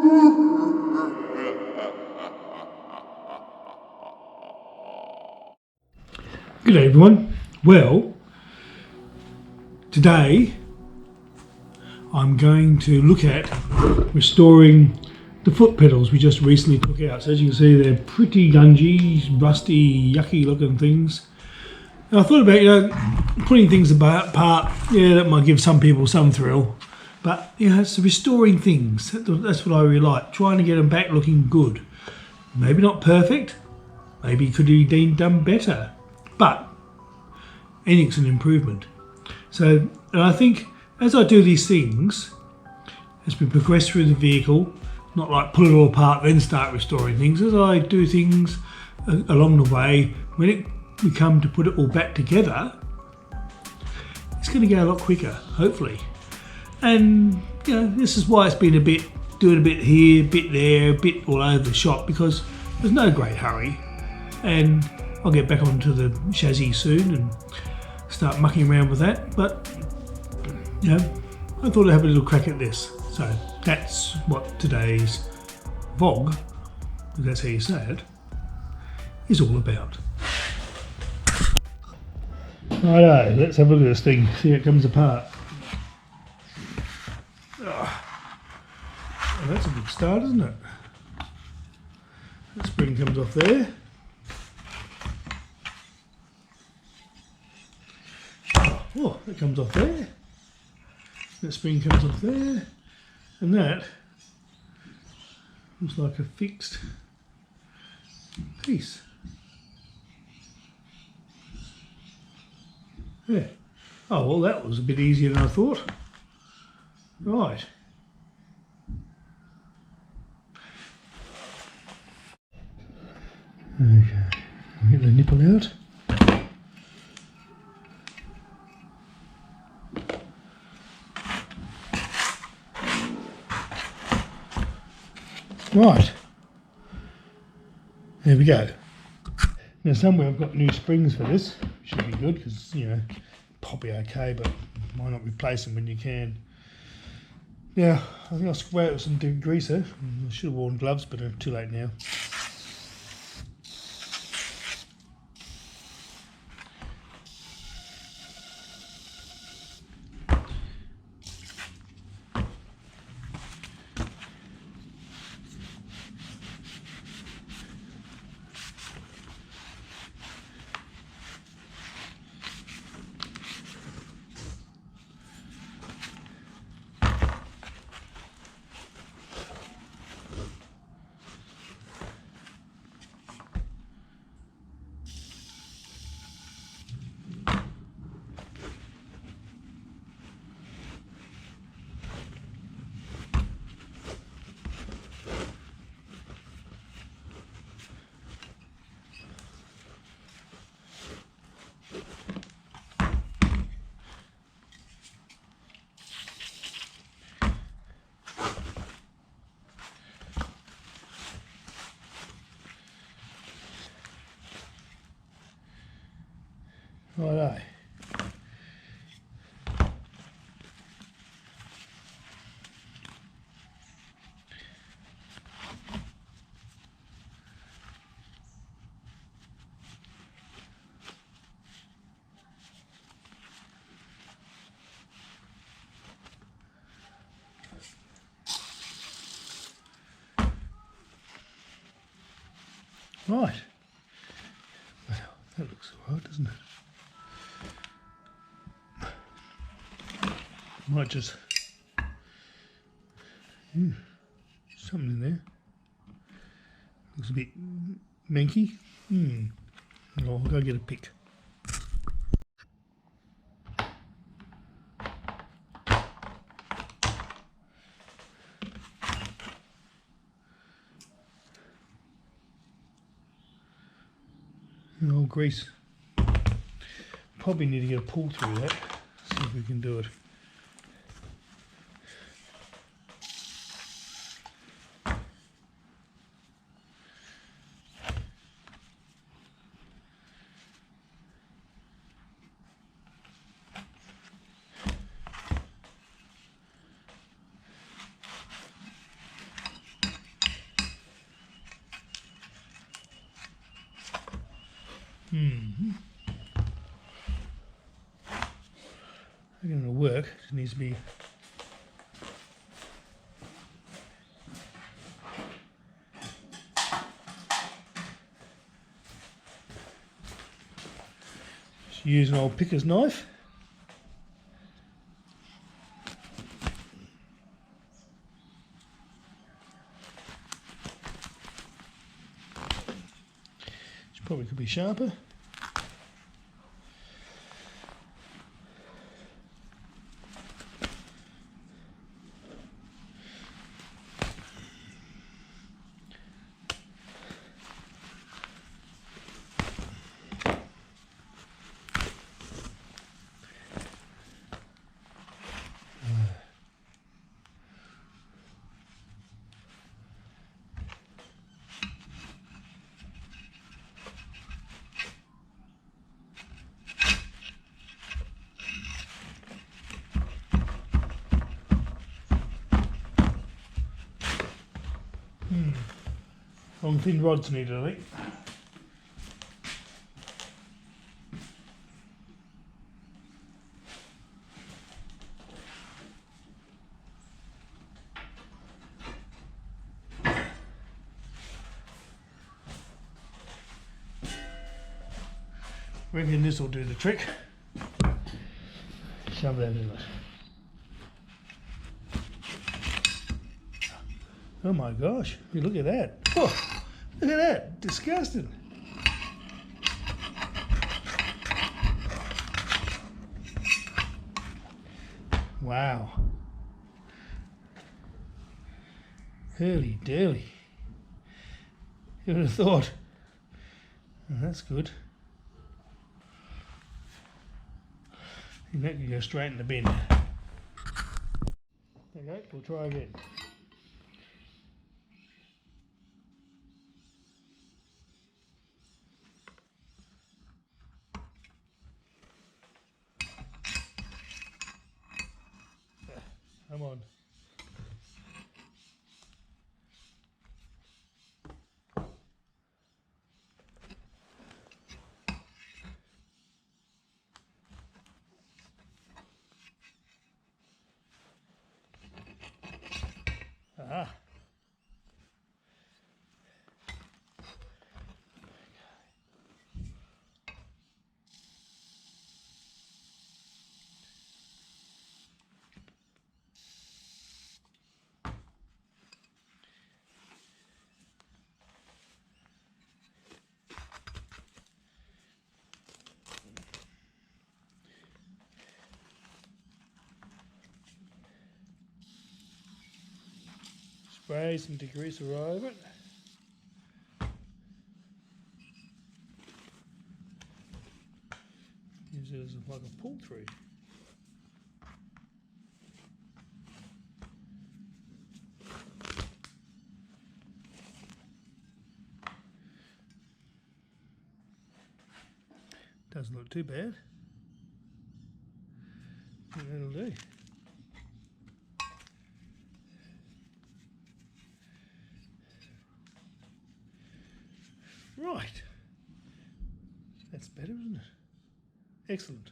Good day everyone. Well, today I'm going to look at restoring the foot pedals we just recently took out. So as you can see, they're pretty gungy, rusty, yucky looking things. And I thought about, putting things apart, yeah, that might give some people some thrill. But, it's restoring things. That's what I really like. Trying to get them back looking good. Maybe not perfect. Maybe could be done better. But anything's an improvement. So, and I think as I do these things, as we progress through the vehicle, not like pull it all apart then start restoring things, as I do things along the way, when we come to put it all back together, it's going to go a lot quicker, hopefully. And this is why it's been doing a bit here, a bit there, a bit all over the shop, because there's no great hurry. And I'll get back onto the chassis soon and start mucking around with that. But I thought I'd have a little crack at this. So that's what today's VOLG, if that's how you say it, is all about. Righto, let's have a look at this thing, see how it comes apart. Oh, that's a good start, isn't it? That spring comes off there. Oh, that comes off there. That spring comes off there. And that looks like a fixed piece. Yeah. Oh, well, that was a bit easier than I thought. Right. Okay, I'll get the nipple out. Right, there we go. Now somewhere I've got new springs for this, should be good because probably okay, but why not replace them when you can? Yeah, I think I'll spray it with some degreaser. I should have worn gloves, but they're too late now. Righto. Right. Well, that looks alright, doesn't it? Might just something in there. Looks a bit manky. I'll go get a pick. Old grease. Probably need to get a pull through that. See if we can do it. I think it'll work. It needs to be. Just use an old picker's knife. Which probably could be sharper. Long thin rods needed, I think. Reckon this will do the trick. Shove that in it. Oh my gosh, look at that. Oh, look at that, disgusting. Wow. Hurly durly. Who would have thought? Oh, that's good. I think that can go straight in the bin. Okay, we'll try again. Come on. Ah. Spray some degreaser over it. Use it as like a pull through. Doesn't look too bad. I think that'll do. Right. That's better, isn't it? Excellent.